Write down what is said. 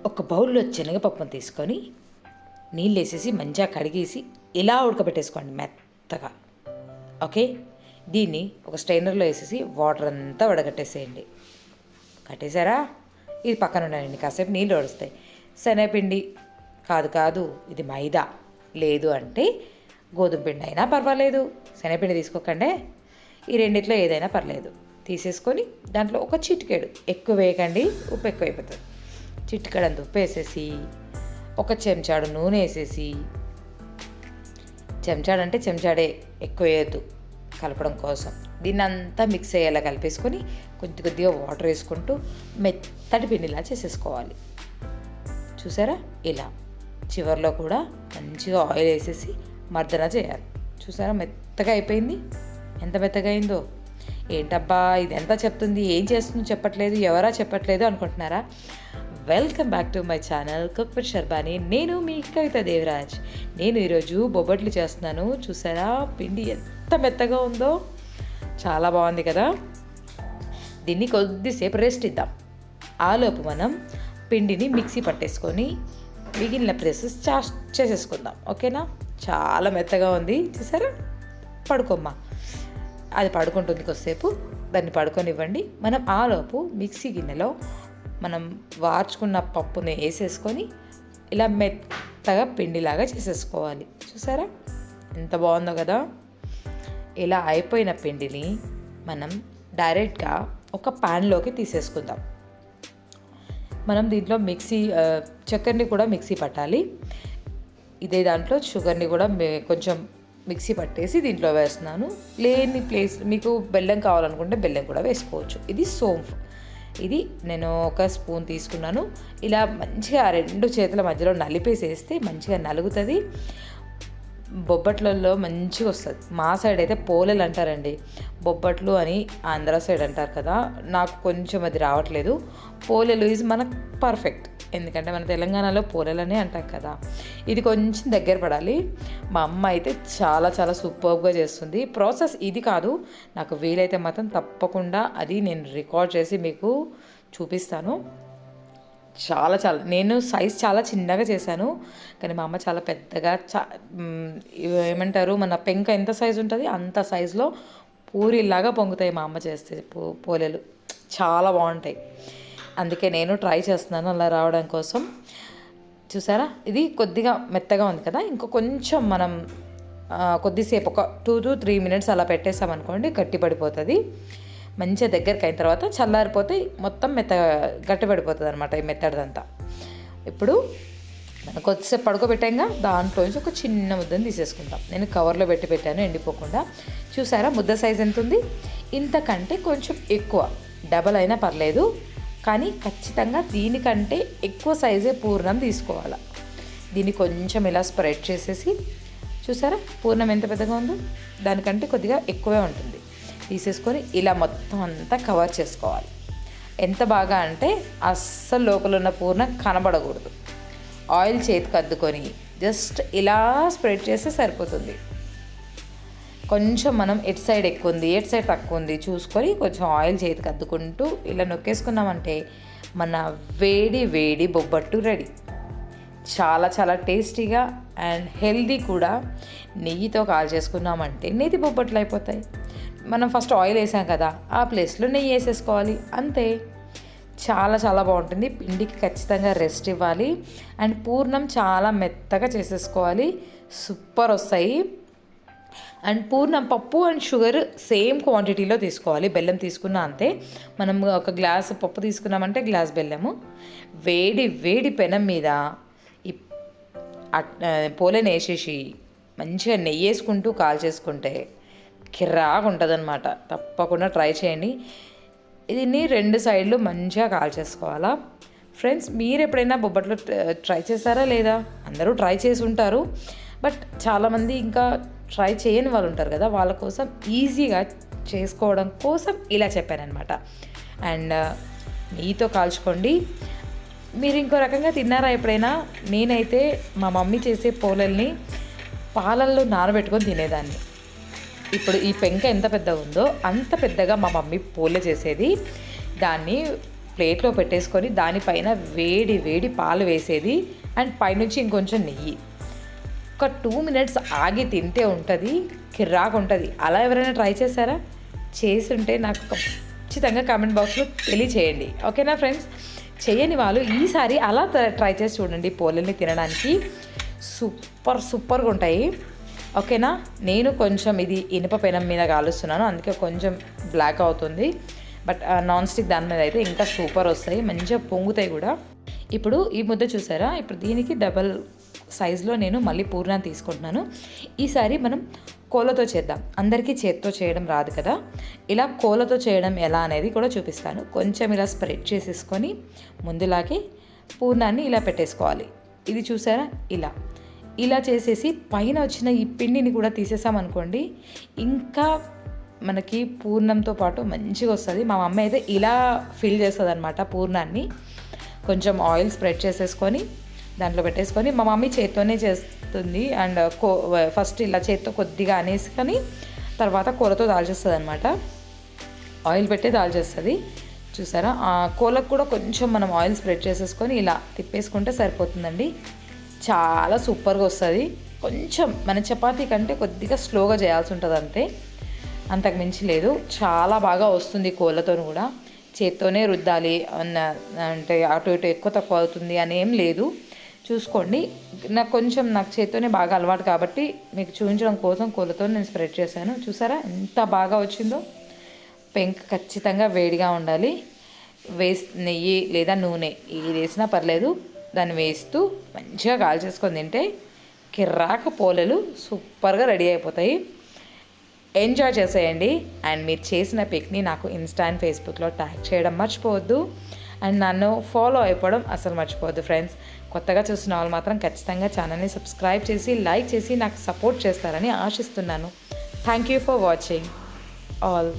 ఒక బౌల్లో శనగపప్పును తీసుకొని నీళ్ళు వేసేసి మంచిగా కడిగేసి ఇలా ఉడకబెట్టేసుకోండి మెత్తగా. ఓకే, దీన్ని ఒక స్ట్రైనర్లో వేసేసి వాటర్ అంతా వడగట్టేసేయండి. కట్టేశారా? ఇది పక్కన ఉండండి, కాసేపు నీళ్ళు వడుస్తాయి. శనగపిండి కాదు ఇది మైదా, లేదు అంటే గోధుమ పిండి అయినా పర్వాలేదు. శనగపిండి తీసుకోకండి, ఈ రెండిట్లో ఏదైనా పర్లేదు. తీసేసుకొని దాంట్లో ఒక చిటికెడు, ఎక్కువ వేయకండి, ఉప్పు ఎక్కువ అయిపోతుంది. చిటికెడంత ఉప్పు వేసేసి ఒక చెంచాడు నూనె వేసేసి, చెంచాడంటే చెంచాడే, ఎక్కువ వేయద్దు కలపడం కోసం. దీన్ని అంతా మిక్స్ అయ్యేలా కలిపేసుకొని కొద్దిగా వాటర్ వేసుకుంటూ మెత్తటి పిండిలా చేసేసుకోవాలి. చూసారా? ఇలా చివరిలో కూడా మంచిగా ఆయిల్ వేసేసి మర్దన చేయాలి. చూసారా? మెత్తగా అయిపోయింది. ఎంత మెత్తగా అయిందో. ఏంటబ్బా ఇదెంత చెప్తుంది, ఏం చేస్తుందో చెప్పట్లేదు, ఎవరా చెప్పట్లేదు అనుకుంటున్నారా? Welcome back to my channel cook with Sharbani. నేను మీ కవిత దేవరాజ్. నేను ఈరోజు బొబ్బట్లు చేస్తున్నాను. చూసారా పిండి ఎంత మెత్తగా ఉందో, చాలా బాగుంది కదా. దీన్ని కొద్దిసేపు రెస్ట్ ఇద్దాం. ఆలోపు మనం పిండిని మిక్సీ పట్టేసుకొని మిగిలిన ప్రాసెస్ చేసేసుకుందాం. ఓకేనా? చాలా మెత్తగా ఉంది. చూసారా? పడుకోమ్మా, అది పడుకుంటుంది కొద్దిసేపు, దాన్ని పడుకొనివ్వండి. మనం ఆలోపు మిక్సీ గిన్నెలో మనం వార్చుకున్న పప్పుని వేసేసుకొని ఇలా మెత్తగా పిండిలాగా చేసేసుకోవాలి. చూసారా ఎంత బాగుందో కదా. ఇలా అయిపోయిన పిండిని మనం డైరెక్ట్గా ఒక ప్యాన్లోకి తీసేసుకుందాం. మనం దీంట్లో చక్కెరని కూడా మిక్సీ పట్టాలి. ఇదే దాంట్లో షుగర్ని కూడా కొంచెం మిక్సీ పట్టేసి దీంట్లో వేస్తున్నాను. లేని ప్లేస్ మీకు బెల్లం కావాలనుకుంటే బెల్లం కూడా వేసుకోవచ్చు. ఇది సోంఫ్. ఇది నేను ఒక స్పూన్ తీసుకున్నాను. ఇలా మంచిగా రెండు చేతుల మధ్యలో నలిపేసేస్తే మంచిగా నలుగుతుంది. బొబ్బట్లలో మంచిగా వస్తుంది. మా సైడ్ అయితే పోలేలు అంటారండి, బొబ్బట్లు అని ఆంధ్ర సైడ్ అంటారు కదా. నాకు కొంచెం అది రావట్లేదు. పోలేలు ఈజ్ మనకు పర్ఫెక్ట్, ఎందుకంటే మన తెలంగాణలో పోలేలనే అంటాం కదా. ఇది కొంచెం దగ్గర పడాలి. మా అమ్మ అయితే చాలా చాలా సూపర్గా చేస్తుంది. ప్రాసెస్ ఇది కాదు, నాకు వీలైతే మాత్రం తప్పకుండా అది నేను రికార్డ్ చేసి మీకు చూపిస్తాను. చాలా నేను సైజ్ చాలా చిన్నగా చేశాను, కానీ మా అమ్మ చాలా పెద్దగా ఏమంటారు మన పెంక ఎంత సైజు ఉంటుంది అంత సైజులో పూరిలాగా పొంగుతాయి మా అమ్మ చేస్తే పోలేలు. చాలా బాగుంటాయి. అందుకే నేను ట్రై చేస్తున్నాను అలా రావడం కోసం. చూసారా? ఇది కొద్దిగా మెత్తగా ఉంది కదా. ఇంకో కొంచెం మనం కొద్దిసేపు ఒక 2 to 3 minutes అలా పెట్టేసామనుకోండి, గట్టి పడిపోతుంది. మంచిగా దగ్గరికి అయిన తర్వాత చల్లారిపోతే మొత్తం గట్టి పడిపోతుంది అనమాట ఈ మెత్తడిదంతా. ఇప్పుడు మనం కొద్దిసేపు పడుకోబెట్టాక దాంట్లోంచి ఒక చిన్న ముద్దను తీసేసుకుంటాం. నేను కవర్లో పెట్టాను ఎండిపోకుండా. చూసారా ముద్ద సైజ్ ఎంత ఉంది? ఇంతకంటే కొంచెం ఎక్కువ, డబల్ అయినా పర్లేదు, కానీ ఖచ్చితంగా దీనికంటే ఎక్కువ సైజే పూర్ణం తీసుకోవాలి. దీన్ని కొంచెం ఇలా స్ప్రెడ్ చేసేసి, చూసారా పూర్ణం ఎంత పెద్దగా ఉందో, దానికంటే కొద్దిగా ఎక్కువే ఉంటుంది. తీసేసుకొని ఇలా మొత్తం అంతా కవర్ చేసుకోవాలి. ఎంత బాగా అంటే అస్సలు లోపల ఉన్న పూర్ణం కనబడకూడదు. ఆయిల్ చేతికి అద్దుకొని జస్ట్ ఇలా స్ప్రెడ్ చేస్తే సరిపోతుంది. కొంచెం మనం ఎటు సైడ్ ఎక్కువ ఉంది ఎటు సైడ్ తక్కువ ఉంది చూసుకొని కొంచెం ఆయిల్ చేతికి అద్దుకుంటూ ఇలా నొక్కేసుకున్నామంటే మన వేడి వేడి బొబ్బట్టు రెడీ. చాలా చాలా టేస్టీగా అండ్ హెల్దీ కూడా. నెయ్యితో చేసుకున్నామంటే నెయ్యి బొబ్బట్లు అయిపోతాయి. మనం ఫస్ట్ ఆయిల్ వేసాం కదా, ఆ ప్లేస్లో నెయ్యి వేసేసుకోవాలి, అంతే. చాలా చాలా బాగుంటుంది. పిండికి ఖచ్చితంగా రెస్ట్ ఇవ్వాలి అండ్ పూర్ణం చాలా మెత్తగా చేసేసుకోవాలి. సూపర్ వస్తాయి. అండ్ పూర్ణం పప్పు అండ్ షుగర్ సేమ్ క్వాంటిటీలో తీసుకోవాలి. బెల్లం తీసుకున్నా అంతే. మనం ఒక గ్లాస్ పప్పు తీసుకున్నామంటే గ్లాస్ బెల్లము. వేడి వేడి పెనం మీద ఈ పోలేని వేసేసి మంచిగా నెయ్యి వేసుకుంటూ చేసుకుంటే కిర్రాగా ఉంటుంది అనమాట. తప్పకుండా ట్రై చేయండి. దీన్ని 2 సైడ్లు మంచిగా చేసుకోవాలా. ఫ్రెండ్స్, మీరు ఎప్పుడైనా బొబ్బట్లు ట్రై చేశారా లేదా? అందరూ ట్రై చేసి ఉంటారు, బట్ చాలామంది ఇంకా ట్రై చేయని వాళ్ళు ఉంటారు కదా, వాళ్ళ కోసం ఈజీగా చేసుకోవడం కోసం ఇలా చెప్పానమాట. అండ్ నెయ్యితో కాల్చుకోండి. మీరు ఇంకో రకంగా తిన్నారా ఎప్పుడైనా? నేనైతే మా మమ్మీ చేసే పోలల్ని పాలల్లో నానబెట్టుకొని తినేదాన్ని. ఇప్పుడు ఈ పెంక ఎంత పెద్దగా ఉందో అంత పెద్దగా మా మమ్మీ పోలే చేసేది. దాన్ని ప్లేట్లో పెట్టేసుకొని దానిపైన వేడి వేడి పాలు వేసేది అండ్ పైనుంచి ఇంకొంచెం నెయ్యి. ఒక 2 మినిట్స్ ఆగి తింటే ఉంటుంది, కిర్రాకు ఉంటుంది. అలా ఎవరైనా ట్రై చేశారా? చేసుంటే నాకు ఖచ్చితంగా కామెంట్ బాక్స్లో తెలియచేయండి. ఓకేనా ఫ్రెండ్స్? చేయని వాళ్ళు ఈసారి అలా ట్రై చేసి చూడండి. పోలేల్ని తినడానికి సూపర్గా ఉంటాయి. ఓకేనా? నేను కొంచెం ఇది ఇనుప పెనం మీద కాలుస్తున్నాను, అందుకే కొంచెం బ్లాక్ అవుతుంది. బట్ నాన్ స్టిక్ దాని మీద అయితే ఇంకా సూపర్ వస్తాయి, మంచిగా పొంగుతాయి కూడా. ఇప్పుడు ఈ ముద్ద చూసారా? ఇప్పుడు దీనికి డబల్ సైజులో నేను మళ్ళీ పూర్ణాన్ని తీసుకుంటున్నాను. ఈసారి మనం కోలతో చేద్దాం. అందరికీ చేత్తో చేయడం రాదు కదా, ఇలా కోలతో చేయడం ఎలా అనేది కూడా చూపిస్తాను. కొంచెం ఇలా స్ప్రెడ్ చేసేసుకొని ముందులాగే పూర్ణాన్ని ఇలా పెట్టేసుకోవాలి. ఇది చూసారా? ఇలా చేసేసి పైన వచ్చిన ఈ పిండిని కూడా తీసేసామనుకోండి, ఇంకా మనకి పూర్ణంతో పాటు మంచిగా వస్తుంది. మా మమ్మీ అయితే ఇలా ఫిల్ చేస్తుంది అనమాట పూర్ణాన్ని. కొంచెం ఆయిల్ స్ప్రెడ్ చేసేసుకొని దాంట్లో పెట్టేసుకొని, మా మమ్మీ చేత్తోనే చేస్తుంది. అండ్ ఫస్ట్ ఇలా చేత్తో కొద్దిగా అనేసుకొని తర్వాత కూరతో దాల్చేస్తుంది అనమాట. ఆయిల్ పెట్టి దాల్చేస్తుంది. చూసారా? కోలకు కూడా కొంచెం మనం ఆయిల్ స్ప్రెడ్ చేసేసుకొని ఇలా తిప్పేసుకుంటే సరిపోతుందండి. చాలా సూపర్గా వస్తుంది. కొంచెం మన చపాతీ కంటే కొద్దిగా స్లోగా చేయాల్సి ఉంటుంది అంతే, అంతకు మించి లేదు. చాలా బాగా వస్తుంది కోళ్ళతో కూడా. చేత్తోనే రుద్దాలి అంటే అటు ఇటు ఎక్కువ తక్కువ అవుతుంది అని ఏం లేదు. చూసుకోండి, నాకు చేత్తోనే బాగా అలవాటు కాబట్టి మీకు చూపించడం కోసం కోళ్ళతో నేను స్ప్రెడ్ చేశాను. చూసారా ఎంత బాగా వచ్చిందో? పెంక ఖచ్చితంగా వేడిగా ఉండాలి. నెయ్యి లేదా నూనె ఏది వేసినా పర్లేదు, దాన్ని వేస్తూ మంచిగా కాల్చేసుకొని తింటే కిర్రాక పోలేలు సూపర్గా రెడీ అయిపోతాయి. ఎంజాయ్ చేసేయండి. అండ్ మీరు చేసిన పిక్ని నాకు ఇన్స్టా అండ్ ఫేస్బుక్లో ట్యాగ్ చేయడం మర్చిపోవద్దు. అండ్ నన్ను ఫాలో అయిపోవడం అసలు మర్చిపోవద్దు ఫ్రెండ్స్. కొత్తగా చూసిన వాళ్ళు మాత్రం ఖచ్చితంగా ఛానల్ని సబ్స్క్రైబ్ చేసి లైక్ చేసి నాకు సపోర్ట్ చేస్తారని ఆశిస్తున్నాను. Thank you for watching all.